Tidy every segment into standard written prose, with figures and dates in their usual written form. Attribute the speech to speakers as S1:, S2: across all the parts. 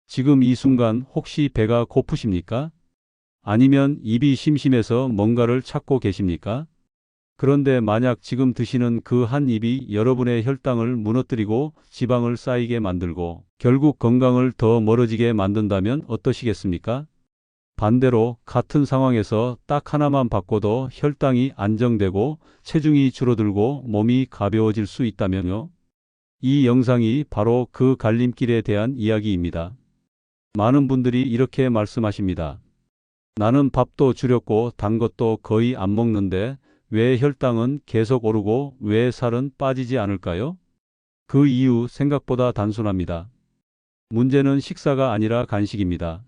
S1: 지금 이 순간 혹시 배가 고프십니까? 아니면 입이 심심해서 뭔가를 찾고 계십니까? 그런데 만약 지금 드시는 그 한 입이 여러분의 혈당을 무너뜨리고 지방을 쌓이게 만들고 결국 건강을 더 멀어지게 만든다면 어떠시겠습니까? 반대로 같은 상황에서 딱 하나만 바꿔도 혈당이 안정되고 체중이 줄어들고 몸이 가벼워질 수 있다면요? 이 영상이 바로 그 갈림길에 대한 이야기입니다. 많은 분들이 이렇게 말씀하십니다. 나는 밥도 줄였고 단 것도 거의 안 먹는데 왜 혈당은 계속 오르고 왜 살은 빠지지 않을까요? 그 이유 생각보다 단순합니다. 문제는 식사가 아니라 간식입니다.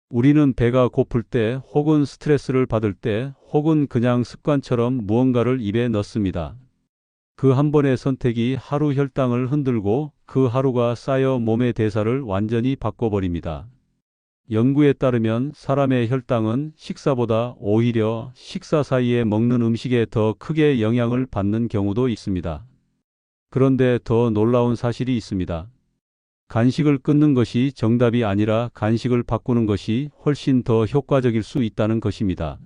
S1: 우리는 배가 고플 때 혹은 스트레스를 받을 때 혹은 그냥 습관처럼 무언가를 입에 넣습니다. 그 한 번의 선택이 하루 혈당을 흔들고 그 하루가 쌓여 몸의 대사를 완전히 바꿔버립니다. 연구에 따르면 사람의 혈당은 식사보다 오히려 식사 사이에 먹는 음식에 더 크게 영향을 받는 경우도 있습니다. 그런데 더 놀라운 사실이 있습니다. 간식을 끊는 것이 정답이 아니라 간식을 바꾸는 것이 훨씬 더 효과적일 수 있다는 것입니다.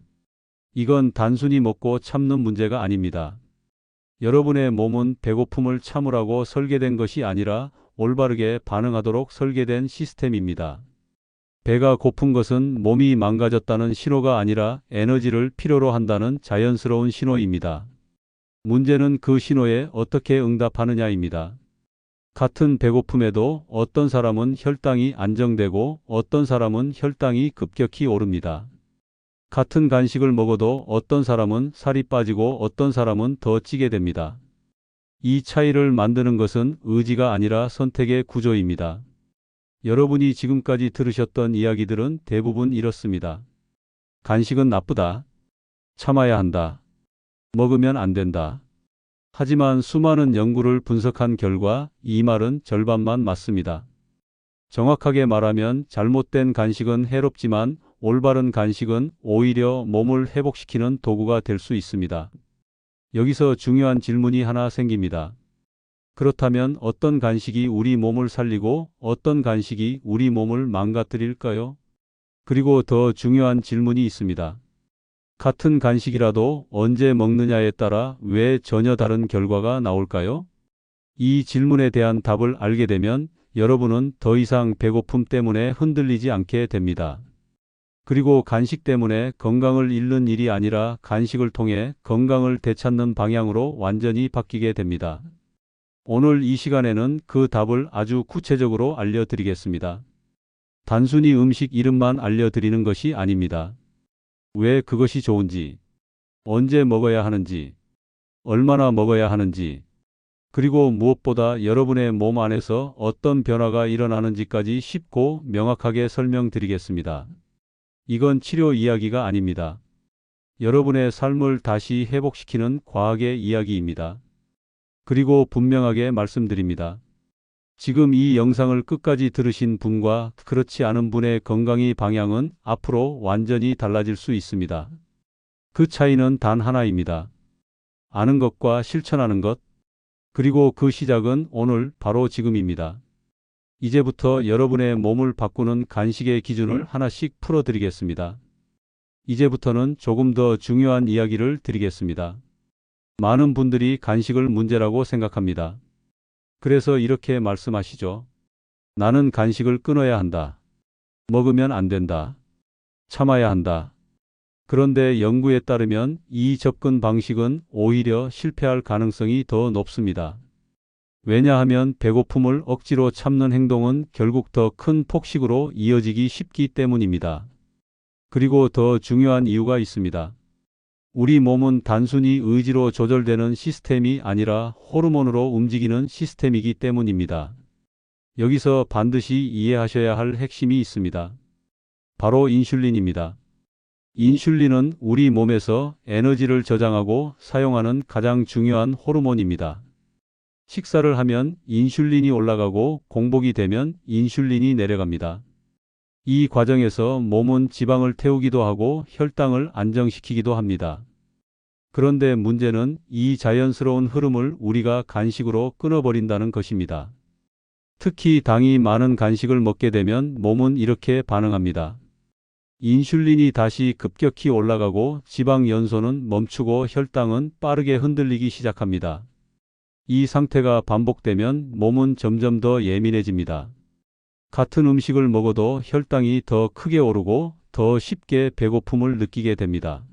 S1: 이건 단순히 먹고 참는 문제가 아닙니다. 여러분의 몸은 배고픔을 참으라고 설계된 것이 아니라 올바르게 반응하도록 설계된 시스템입니다. 배가 고픈 것은 몸이 망가졌다는 신호가 아니라 에너지를 필요로 한다는 자연스러운 신호입니다. 문제는 그 신호에 어떻게 응답하느냐입니다. 같은 배고픔에도 어떤 사람은 혈당이 안정되고 어떤 사람은 혈당이 급격히 오릅니다. 같은 간식을 먹어도 어떤 사람은 살이 빠지고 어떤 사람은 더 찌게 됩니다. 이 차이를 만드는 것은 의지가 아니라 선택의 구조입니다. 여러분이 지금까지 들으셨던 이야기들은 대부분 이렇습니다. 간식은 나쁘다. 참아야 한다. 먹으면 안 된다. 하지만 수많은 연구를 분석한 결과 이 말은 절반만 맞습니다. 정확하게 말하면 잘못된 간식은 해롭지만 올바른 간식은 오히려 몸을 회복시키는 도구가 될 수 있습니다. 여기서 중요한 질문이 하나 생깁니다. 그렇다면 어떤 간식이 우리 몸을 살리고 어떤 간식이 우리 몸을 망가뜨릴까요? 그리고 더 중요한 질문이 있습니다. 같은 간식이라도 언제 먹느냐에 따라 왜 전혀 다른 결과가 나올까요? 이 질문에 대한 답을 알게 되면 여러분은 더 이상 배고픔 때문에 흔들리지 않게 됩니다. 그리고 간식 때문에 건강을 잃는 일이 아니라 간식을 통해 건강을 되찾는 방향으로 완전히 바뀌게 됩니다. 오늘 이 시간에는 그 답을 아주 구체적으로 알려드리겠습니다. 단순히 음식 이름만 알려드리는 것이 아닙니다. 왜 그것이 좋은지, 언제 먹어야 하는지, 얼마나 먹어야 하는지, 그리고 무엇보다 여러분의 몸 안에서 어떤 변화가 일어나는지까지 쉽고 명확하게 설명드리겠습니다. 이건 치료 이야기가 아닙니다. 여러분의 삶을 다시 회복시키는 과학의 이야기입니다. 그리고 분명하게 말씀드립니다. 지금 이 영상을 끝까지 들으신 분과 그렇지 않은 분의 건강의 방향은 앞으로 완전히 달라질 수 있습니다. 그 차이는 단 하나입니다. 아는 것과 실천하는 것, 그리고 그 시작은 오늘 바로 지금입니다. 이제부터 여러분의 몸을 바꾸는 간식의 기준을 하나씩 풀어드리겠습니다. 이제부터는 조금 더 중요한 이야기를 드리겠습니다. 많은 분들이 간식을 문제라고 생각합니다. 그래서 이렇게 말씀하시죠. 나는 간식을 끊어야 한다. 먹으면 안 된다. 참아야 한다. 그런데 연구에 따르면 이 접근 방식은 오히려 실패할 가능성이 더 높습니다. 왜냐하면 배고픔을 억지로 참는 행동은 결국 더 큰 폭식으로 이어지기 쉽기 때문입니다. 그리고 더 중요한 이유가 있습니다. 우리 몸은 단순히 의지로 조절되는 시스템이 아니라 호르몬으로 움직이는 시스템이기 때문입니다. 여기서 반드시 이해하셔야 할 핵심이 있습니다. 바로 인슐린입니다. 인슐린은 우리 몸에서 에너지를 저장하고 사용하는 가장 중요한 호르몬입니다. 식사를 하면 인슐린이 올라가고 공복이 되면 인슐린이 내려갑니다. 이 과정에서 몸은 지방을 태우기도 하고 혈당을 안정시키기도 합니다. 그런데 문제는 이 자연스러운 흐름을 우리가 간식으로 끊어버린다는 것입니다. 특히 당이 많은 간식을 먹게 되면 몸은 이렇게 반응합니다. 인슐린이 다시 급격히 올라가고 지방 연소는 멈추고 혈당은 빠르게 흔들리기 시작합니다. 이 상태가 반복되면 몸은 점점 더 예민해집니다. 같은 음식을 먹어도 혈당이 더 크게 오르고 더 쉽게 배고픔을 느끼게 됩니다.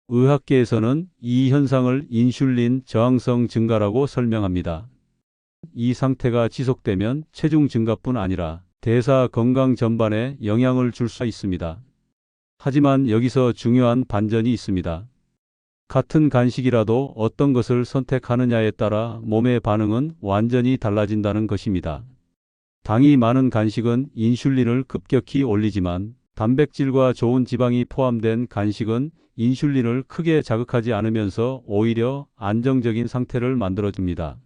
S1: 의학계에서는 이 현상을 인슐린 저항성 증가라고 설명합니다. 이 상태가 지속되면 체중 증가뿐 아니라 대사 건강 전반에 영향을 줄 수 있습니다. 하지만 여기서 중요한 반전이 있습니다. 같은 간식이라도 어떤 것을 선택하느냐에 따라 몸의 반응은 완전히 달라진다는 것입니다. 당이 많은 간식은 인슐린을 급격히 올리지만 단백질과 좋은 지방이 포함된 간식은 인슐린을 크게 자극하지 않으면서 오히려 안정적인 상태를 만들어줍니다.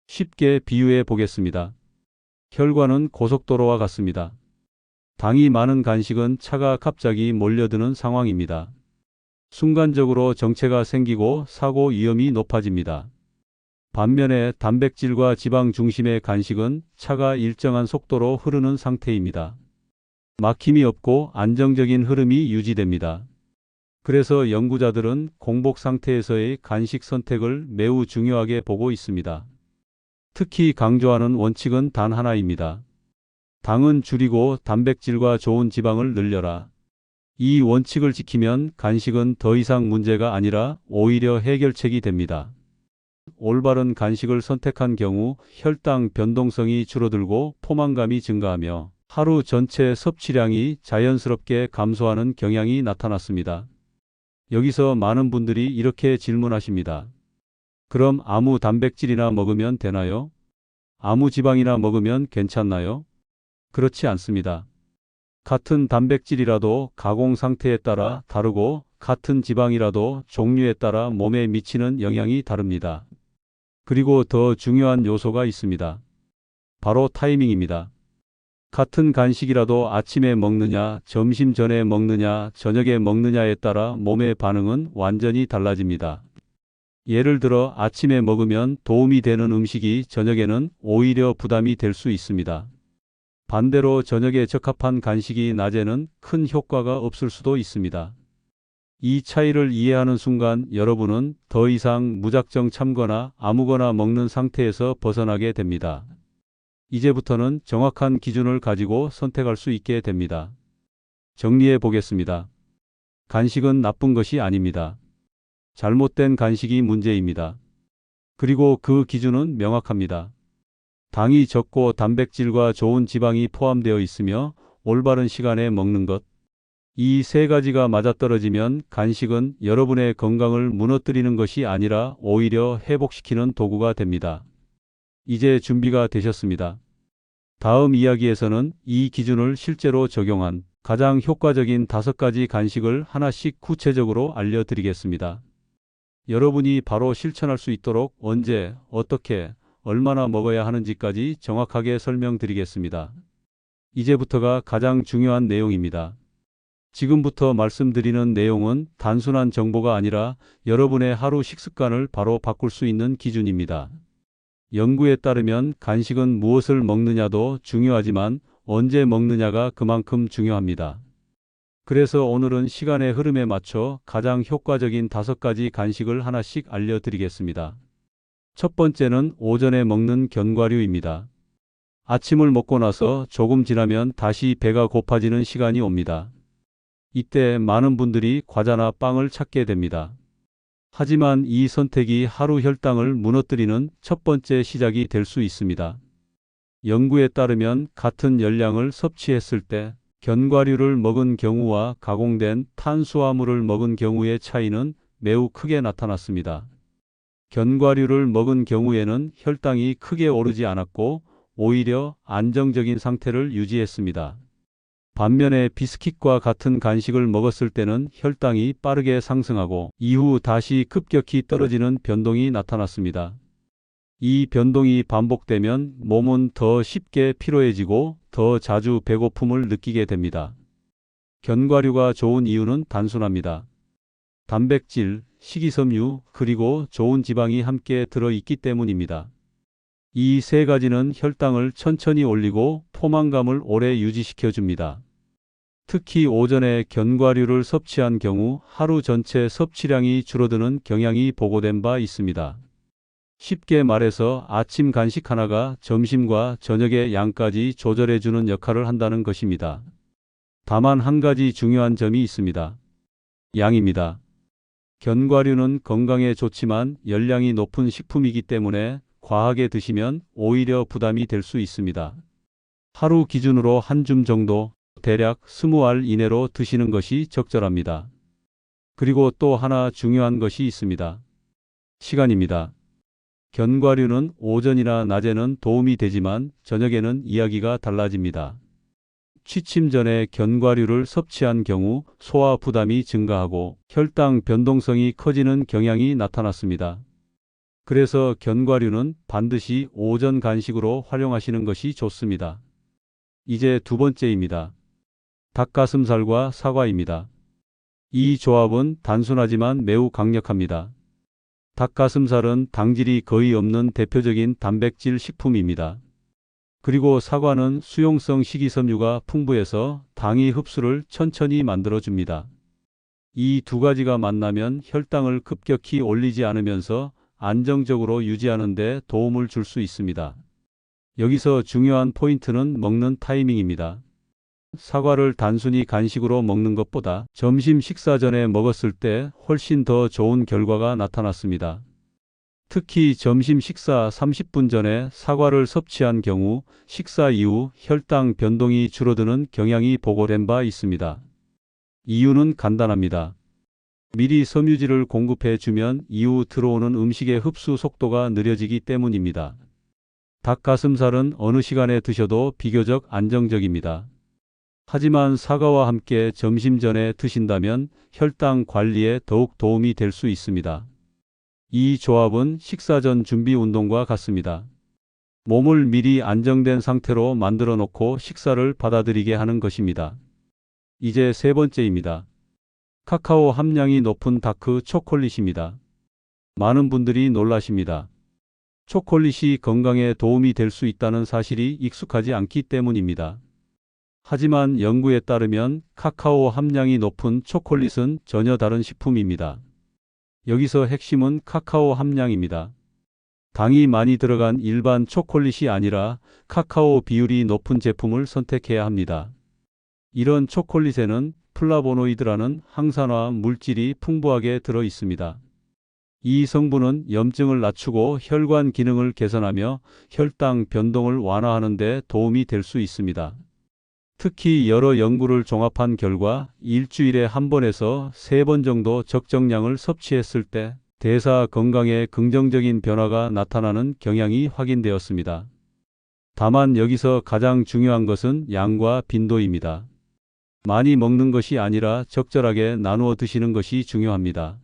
S1: 쉽게 비유해 보겠습니다. 혈관은 고속도로와 같습니다. 당이 많은 간식은 차가 갑자기 몰려드는 상황입니다. 순간적으로 정체가 생기고 사고 위험이 높아집니다. 반면에 단백질과 지방 중심의 간식은 차가 일정한 속도로 흐르는 상태입니다. 막힘이 없고 안정적인 흐름이 유지됩니다. 그래서 연구자들은 공복 상태에서의 간식 선택을 매우 중요하게 보고 있습니다. 특히 강조하는 원칙은 단 하나입니다. 당은 줄이고 단백질과 좋은 지방을 늘려라. 이 원칙을 지키면 간식은 더 이상 문제가 아니라 오히려 해결책이 됩니다. 올바른 간식을 선택한 경우 혈당 변동성이 줄어들고 포만감이 증가하며 하루 전체 섭취량이 자연스럽게 감소하는 경향이 나타났습니다. 여기서 많은 분들이 이렇게 질문하십니다. 그럼 아무 단백질이나 먹으면 되나요? 아무 지방이나 먹으면 괜찮나요? 그렇지 않습니다. 같은 단백질이라도 가공 상태에 따라 다르고 같은 지방이라도 종류에 따라 몸에 미치는 영향이 다릅니다. 그리고 더 중요한 요소가 있습니다. 바로 타이밍입니다. 같은 간식이라도 아침에 먹느냐, 점심 전에 먹느냐, 저녁에 먹느냐에 따라 몸의 반응은 완전히 달라집니다. 예를 들어 아침에 먹으면 도움이 되는 음식이 저녁에는 오히려 부담이 될 수 있습니다. 반대로 저녁에 적합한 간식이 낮에는 큰 효과가 없을 수도 있습니다. 이 차이를 이해하는 순간 여러분은 더 이상 무작정 참거나 아무거나 먹는 상태에서 벗어나게 됩니다. 이제부터는 정확한 기준을 가지고 선택할 수 있게 됩니다. 정리해 보겠습니다. 간식은 나쁜 것이 아닙니다. 잘못된 간식이 문제입니다. 그리고 그 기준은 명확합니다. 당이 적고 단백질과 좋은 지방이 포함되어 있으며 올바른 시간에 먹는 것. 이 세 가지가 맞아떨어지면 간식은 여러분의 건강을 무너뜨리는 것이 아니라 오히려 회복시키는 도구가 됩니다. 이제 준비가 되셨습니다. 다음 이야기에서는 이 기준을 실제로 적용한 가장 효과적인 5가지 간식을 하나씩 구체적으로 알려드리겠습니다. 여러분이 바로 실천할 수 있도록 언제, 어떻게, 얼마나 먹어야 하는지까지 정확하게 설명드리겠습니다. 이제부터가 가장 중요한 내용입니다. 지금부터 말씀드리는 내용은 단순한 정보가 아니라 여러분의 하루 식습관을 바로 바꿀 수 있는 기준입니다. 연구에 따르면 간식은 무엇을 먹느냐도 중요하지만 언제 먹느냐가 그만큼 중요합니다. 그래서 오늘은 시간의 흐름에 맞춰 가장 효과적인 5가지 간식을 하나씩 알려드리겠습니다. 첫 번째는 오전에 먹는 견과류입니다. 아침을 먹고 나서 조금 지나면 다시 배가 고파지는 시간이 옵니다. 이때 많은 분들이 과자나 빵을 찾게 됩니다. 하지만 이 선택이 하루 혈당을 무너뜨리는 첫 번째 시작이 될 수 있습니다. 연구에 따르면 같은 열량을 섭취했을 때 견과류를 먹은 경우와 가공된 탄수화물을 먹은 경우의 차이는 매우 크게 나타났습니다. 견과류를 먹은 경우에는 혈당이 크게 오르지 않았고 오히려 안정적인 상태를 유지했습니다. 반면에 비스킷과 같은 간식을 먹었을 때는 혈당이 빠르게 상승하고 이후 다시 급격히 떨어지는 변동이 나타났습니다. 이 변동이 반복되면 몸은 더 쉽게 피로해지고 더 자주 배고픔을 느끼게 됩니다. 견과류가 좋은 이유는 단순합니다. 단백질, 식이섬유, 그리고 좋은 지방이 함께 들어있기 때문입니다. 이 세 가지는 혈당을 천천히 올리고 포만감을 오래 유지시켜 줍니다. 특히 오전에 견과류를 섭취한 경우 하루 전체 섭취량이 줄어드는 경향이 보고된 바 있습니다. 쉽게 말해서 아침 간식 하나가 점심과 저녁의 양까지 조절해주는 역할을 한다는 것입니다. 다만 한 가지 중요한 점이 있습니다. 양입니다. 견과류는 건강에 좋지만 열량이 높은 식품이기 때문에 과하게 드시면 오히려 부담이 될 수 있습니다. 하루 기준으로 한 줌 정도, 대략 20알 이내로 드시는 것이 적절합니다. 그리고 또 하나 중요한 것이 있습니다. 시간입니다. 견과류는 오전이나 낮에는 도움이 되지만 저녁에는 이야기가 달라집니다. 취침 전에 견과류를 섭취한 경우 소화 부담이 증가하고 혈당 변동성이 커지는 경향이 나타났습니다. 그래서 견과류는 반드시 오전 간식으로 활용하시는 것이 좋습니다. 이제 두 번째입니다. 닭가슴살과 사과입니다. 이 조합은 단순하지만 매우 강력합니다. 닭가슴살은 당질이 거의 없는 대표적인 단백질 식품입니다. 그리고 사과는 수용성 식이섬유가 풍부해서 당이 흡수를 천천히 만들어줍니다. 이 두 가지가 만나면 혈당을 급격히 올리지 않으면서 안정적으로 유지하는 데 도움을 줄 수 있습니다. 여기서 중요한 포인트는 먹는 타이밍입니다. 사과를 단순히 간식으로 먹는 것보다 점심 식사 전에 먹었을 때 훨씬 더 좋은 결과가 나타났습니다. 특히 점심 식사 30분 전에 사과를 섭취한 경우 식사 이후 혈당 변동이 줄어드는 경향이 보고된 바 있습니다. 이유는 간단합니다. 미리 섬유질을 공급해 주면 이후 들어오는 음식의 흡수 속도가 느려지기 때문입니다. 닭가슴살은 어느 시간에 드셔도 비교적 안정적입니다. 하지만 사과와 함께 점심 전에 드신다면 혈당 관리에 더욱 도움이 될 수 있습니다. 이 조합은 식사 전 준비 운동과 같습니다. 몸을 미리 안정된 상태로 만들어 놓고 식사를 받아들이게 하는 것입니다. 이제 세 번째입니다. 카카오 함량이 높은 다크 초콜릿입니다. 많은 분들이 놀라십니다. 초콜릿이 건강에 도움이 될 수 있다는 사실이 익숙하지 않기 때문입니다. 하지만 연구에 따르면 카카오 함량이 높은 초콜릿은 전혀 다른 식품입니다. 여기서 핵심은 카카오 함량입니다. 당이 많이 들어간 일반 초콜릿이 아니라 카카오 비율이 높은 제품을 선택해야 합니다. 이런 초콜릿에는 플라보노이드라는 항산화 물질이 풍부하게 들어 있습니다. 이 성분은 염증을 낮추고 혈관 기능을 개선하며 혈당 변동을 완화하는 데 도움이 될 수 있습니다. 특히 여러 연구를 종합한 결과 일주일에 한 번에서 3번 정도 적정량을 섭취했을 때 대사 건강에 긍정적인 변화가 나타나는 경향이 확인되었습니다. 다만 여기서 가장 중요한 것은 양과 빈도입니다. 많이 먹는 것이 아니라 적절하게 나누어 드시는 것이 중요합니다.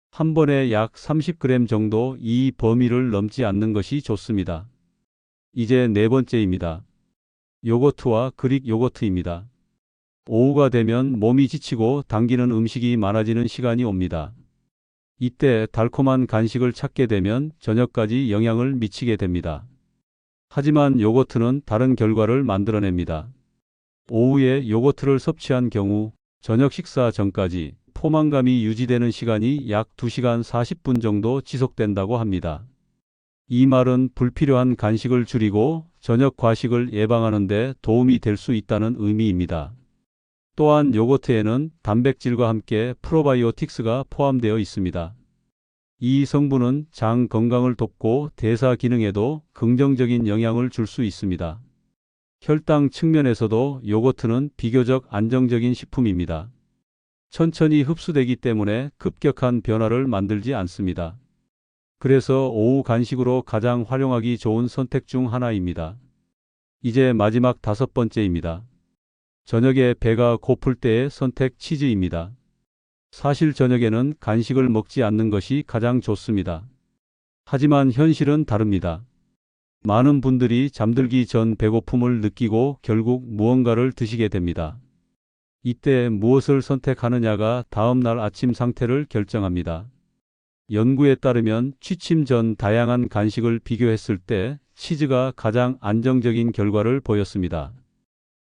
S1: 한 번에 약 30g 정도 이 범위를 넘지 않는 것이 좋습니다. 이제 네 번째입니다. 요거트와 그릭 요거트입니다. 오후가 되면 몸이 지치고 당기는 음식이 많아지는 시간이 옵니다. 이때 달콤한 간식을 찾게 되면 저녁까지 영향을 미치게 됩니다. 하지만 요거트는 다른 결과를 만들어냅니다. 오후에 요거트를 섭취한 경우 저녁 식사 전까지 포만감이 유지되는 시간이 약 2시간 40분 정도 지속된다고 합니다. 이 말은 불필요한 간식을 줄이고 저녁 과식을 예방하는 데 도움이 될 수 있다는 의미입니다. 또한 요거트에는 단백질과 함께 프로바이오틱스가 포함되어 있습니다. 이 성분은 장 건강을 돕고 대사 기능에도 긍정적인 영향을 줄 수 있습니다. 혈당 측면에서도 요거트는 비교적 안정적인 식품입니다. 천천히 흡수되기 때문에 급격한 변화를 만들지 않습니다. 그래서 오후 간식으로 가장 활용하기 좋은 선택 중 하나입니다. 이제 마지막 다섯 번째입니다. 저녁에 배가 고플 때의 선택 치즈입니다. 사실 저녁에는 간식을 먹지 않는 것이 가장 좋습니다. 하지만 현실은 다릅니다. 많은 분들이 잠들기 전 배고픔을 느끼고 결국 무언가를 드시게 됩니다. 이때 무엇을 선택하느냐가 다음 날 아침 상태를 결정합니다. 연구에 따르면 취침 전 다양한 간식을 비교했을 때 치즈가 가장 안정적인 결과를 보였습니다.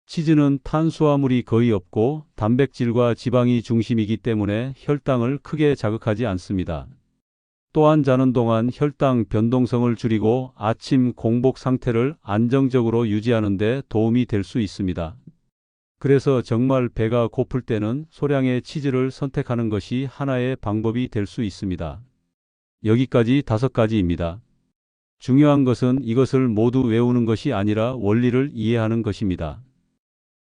S1: 치즈는 탄수화물이 거의 없고 단백질과 지방이 중심이기 때문에 혈당을 크게 자극하지 않습니다. 또한 자는 동안 혈당 변동성을 줄이고 아침 공복 상태를 안정적으로 유지하는 데 도움이 될 수 있습니다. 그래서 정말 배가 고플 때는 소량의 치즈를 선택하는 것이 하나의 방법이 될 수 있습니다. 여기까지 5가지입니다. 중요한 것은 이것을 모두 외우는 것이 아니라 원리를 이해하는 것입니다.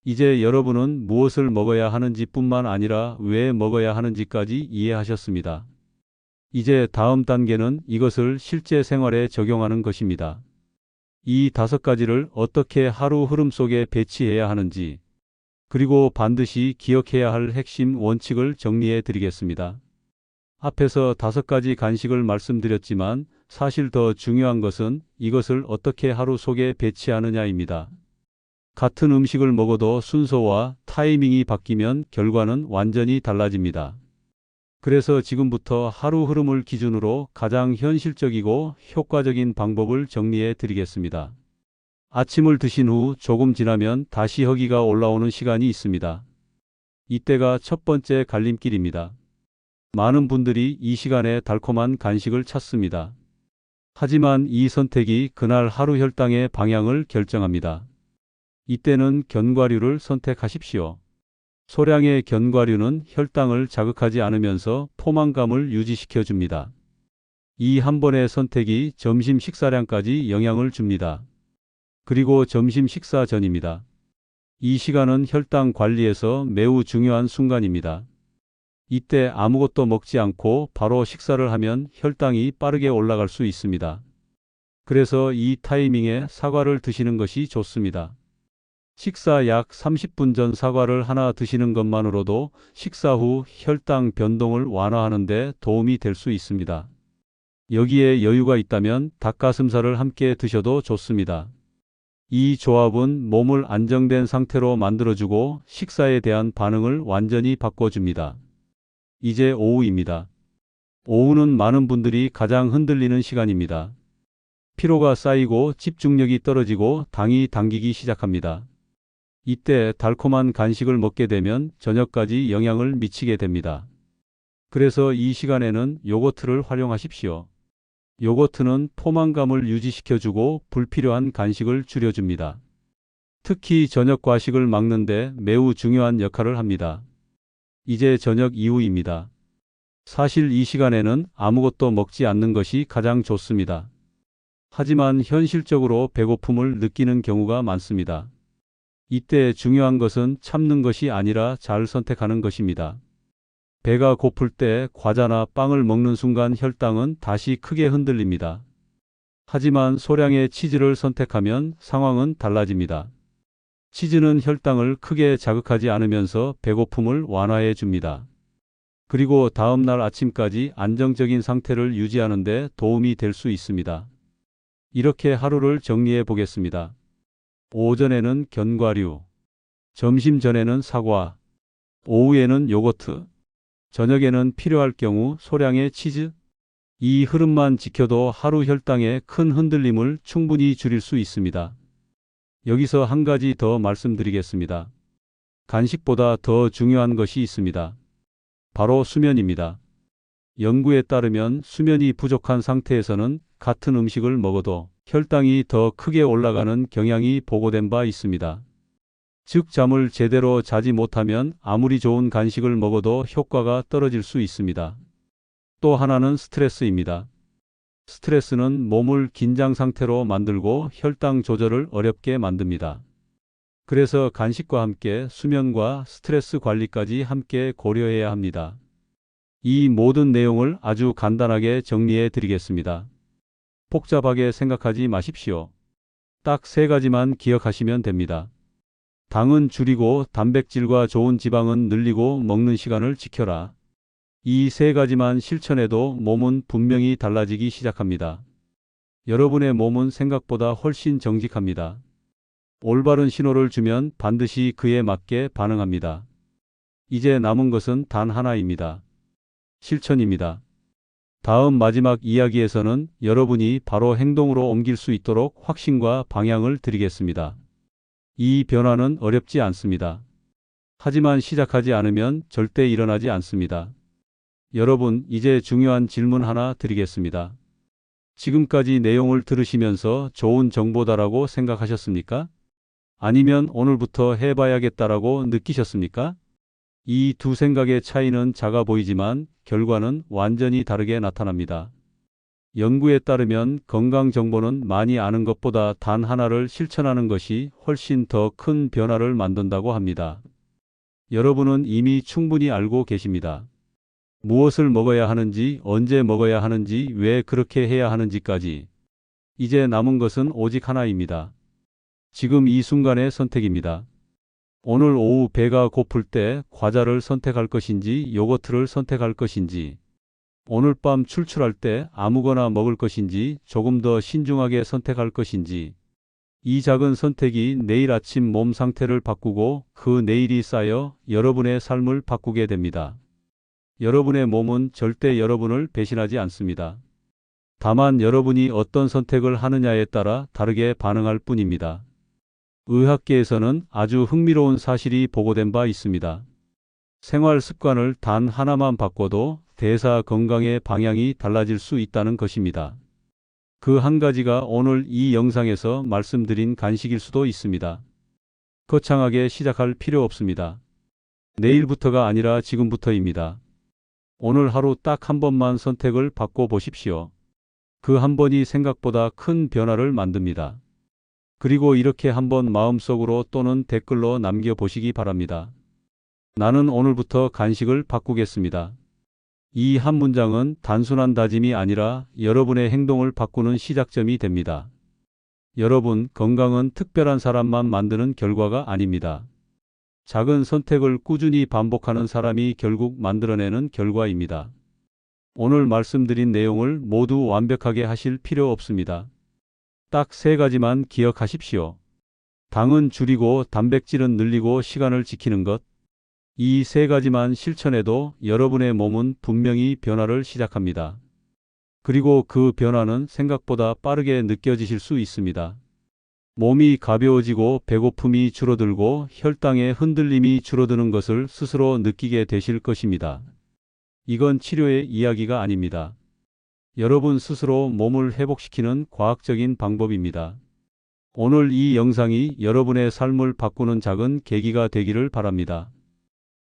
S1: 이제 여러분은 무엇을 먹어야 하는지 뿐만 아니라 왜 먹어야 하는지까지 이해하셨습니다. 이제 다음 단계는 이것을 실제 생활에 적용하는 것입니다. 이 5가지를 어떻게 하루 흐름 속에 배치해야 하는지, 그리고 반드시 기억해야 할 핵심 원칙을 정리해 드리겠습니다. 앞에서 5가지 간식을 말씀드렸지만 사실 더 중요한 것은 이것을 어떻게 하루 속에 배치하느냐입니다. 같은 음식을 먹어도 순서와 타이밍이 바뀌면 결과는 완전히 달라집니다. 그래서 지금부터 하루 흐름을 기준으로 가장 현실적이고 효과적인 방법을 정리해 드리겠습니다. 아침을 드신 후 조금 지나면 다시 허기가 올라오는 시간이 있습니다. 이때가 첫 번째 갈림길입니다. 많은 분들이 이 시간에 달콤한 간식을 찾습니다. 하지만 이 선택이 그날 하루 혈당의 방향을 결정합니다. 이때는 견과류를 선택하십시오. 소량의 견과류는 혈당을 자극하지 않으면서 포만감을 유지시켜 줍니다. 이 한 번의 선택이 점심 식사량까지 영향을 줍니다. 그리고 점심 식사 전입니다. 이 시간은 혈당 관리에서 매우 중요한 순간입니다. 이때 아무것도 먹지 않고 바로 식사를 하면 혈당이 빠르게 올라갈 수 있습니다. 그래서 이 타이밍에 사과를 드시는 것이 좋습니다. 식사 약 30분 전 사과를 하나 드시는 것만으로도 식사 후 혈당 변동을 완화하는 데 도움이 될 수 있습니다. 여기에 여유가 있다면 닭가슴살을 함께 드셔도 좋습니다. 이 조합은 몸을 안정된 상태로 만들어주고 식사에 대한 반응을 완전히 바꿔줍니다. 이제 오후입니다. 오후는 많은 분들이 가장 흔들리는 시간입니다. 피로가 쌓이고 집중력이 떨어지고 당이 당기기 시작합니다. 이때 달콤한 간식을 먹게 되면 저녁까지 영향을 미치게 됩니다. 그래서 이 시간에는 요거트를 활용하십시오. 요거트는 포만감을 유지시켜주고 불필요한 간식을 줄여줍니다. 특히 저녁 과식을 막는데 매우 중요한 역할을 합니다. 이제 저녁 이후입니다. 사실 이 시간에는 아무것도 먹지 않는 것이 가장 좋습니다. 하지만 현실적으로 배고픔을 느끼는 경우가 많습니다. 이때 중요한 것은 참는 것이 아니라 잘 선택하는 것입니다. 배가 고플 때 과자나 빵을 먹는 순간 혈당은 다시 크게 흔들립니다. 하지만 소량의 치즈를 선택하면 상황은 달라집니다. 치즈는 혈당을 크게 자극하지 않으면서 배고픔을 완화해 줍니다. 그리고 다음 날 아침까지 안정적인 상태를 유지하는 데 도움이 될 수 있습니다. 이렇게 하루를 정리해 보겠습니다. 오전에는 견과류, 점심 전에는 사과, 오후에는 요거트, 저녁에는 필요할 경우 소량의 치즈. 이 흐름만 지켜도 하루 혈당의 큰 흔들림을 충분히 줄일 수 있습니다. 여기서 한 가지 더 말씀드리겠습니다. 간식보다 더 중요한 것이 있습니다. 바로 수면입니다. 연구에 따르면 수면이 부족한 상태에서는 같은 음식을 먹어도 혈당이 더 크게 올라가는 경향이 보고된 바 있습니다. 즉 잠을 제대로 자지 못하면 아무리 좋은 간식을 먹어도 효과가 떨어질 수 있습니다. 또 하나는 스트레스입니다. 스트레스는 몸을 긴장 상태로 만들고 혈당 조절을 어렵게 만듭니다. 그래서 간식과 함께 수면과 스트레스 관리까지 함께 고려해야 합니다. 이 모든 내용을 아주 간단하게 정리해 드리겠습니다. 복잡하게 생각하지 마십시오. 딱 3가지만 기억하시면 됩니다. 당은 줄이고 단백질과 좋은 지방은 늘리고 먹는 시간을 지켜라. 이 3가지만 실천해도 몸은 분명히 달라지기 시작합니다. 여러분의 몸은 생각보다 훨씬 정직합니다. 올바른 신호를 주면 반드시 그에 맞게 반응합니다. 이제 남은 것은 단 하나입니다. 실천입니다. 다음 마지막 이야기에서는 여러분이 바로 행동으로 옮길 수 있도록 확신과 방향을 드리겠습니다. 이 변화는 어렵지 않습니다. 하지만 시작하지 않으면 절대 일어나지 않습니다. 여러분, 이제 중요한 질문 하나 드리겠습니다. 지금까지 내용을 들으시면서 좋은 정보다라고 생각하셨습니까? 아니면 오늘부터 해봐야겠다라고 느끼셨습니까? 이 두 생각의 차이는 작아 보이지만 결과는 완전히 다르게 나타납니다. 연구에 따르면 건강 정보는 많이 아는 것보다 단 하나를 실천하는 것이 훨씬 더 큰 변화를 만든다고 합니다. 여러분은 이미 충분히 알고 계십니다. 무엇을 먹어야 하는지, 언제 먹어야 하는지, 왜 그렇게 해야 하는지까지. 이제 남은 것은 오직 하나입니다. 지금 이 순간의 선택입니다. 오늘 오후 배가 고플 때 과자를 선택할 것인지, 요거트를 선택할 것인지, 오늘 밤 출출할 때 아무거나 먹을 것인지, 조금 더 신중하게 선택할 것인지, 이 작은 선택이 내일 아침 몸 상태를 바꾸고 그 내일이 쌓여 여러분의 삶을 바꾸게 됩니다. 여러분의 몸은 절대 여러분을 배신하지 않습니다. 다만 여러분이 어떤 선택을 하느냐에 따라 다르게 반응할 뿐입니다. 의학계에서는 아주 흥미로운 사실이 보고된 바 있습니다. 생활 습관을 단 하나만 바꿔도 대사 건강의 방향이 달라질 수 있다는 것입니다. 그 한 가지가 오늘 이 영상에서 말씀드린 간식일 수도 있습니다. 거창하게 시작할 필요 없습니다. 내일부터가 아니라 지금부터입니다. 오늘 하루 딱 한 번만 선택을 바꿔 보십시오. 그 한 번이 생각보다 큰 변화를 만듭니다. 그리고 이렇게 한번 마음속으로 또는 댓글로 남겨보시기 바랍니다. 나는 오늘부터 간식을 바꾸겠습니다. 이 한 문장은 단순한 다짐이 아니라 여러분의 행동을 바꾸는 시작점이 됩니다. 여러분, 건강은 특별한 사람만 만드는 결과가 아닙니다. 작은 선택을 꾸준히 반복하는 사람이 결국 만들어내는 결과입니다. 오늘 말씀드린 내용을 모두 완벽하게 하실 필요 없습니다. 딱 세 가지만 기억하십시오. 당은 줄이고 단백질은 늘리고 시간을 지키는 것. 이 세 가지만 실천해도 여러분의 몸은 분명히 변화를 시작합니다. 그리고 그 변화는 생각보다 빠르게 느껴지실 수 있습니다. 몸이 가벼워지고 배고픔이 줄어들고 혈당의 흔들림이 줄어드는 것을 스스로 느끼게 되실 것입니다. 이건 치료의 이야기가 아닙니다. 여러분 스스로 몸을 회복시키는 과학적인 방법입니다. 오늘 이 영상이 여러분의 삶을 바꾸는 작은 계기가 되기를 바랍니다.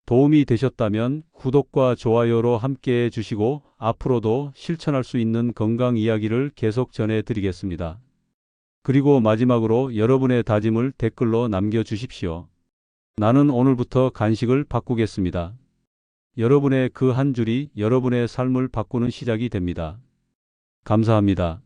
S1: 도움이 되셨다면 구독과 좋아요로 함께해 주시고 앞으로도 실천할 수 있는 건강 이야기를 계속 전해드리겠습니다. 그리고 마지막으로 여러분의 다짐을 댓글로 남겨주십시오. 나는 오늘부터 간식을 바꾸겠습니다. 여러분의 그 한 줄이 여러분의 삶을 바꾸는 시작이 됩니다. 감사합니다.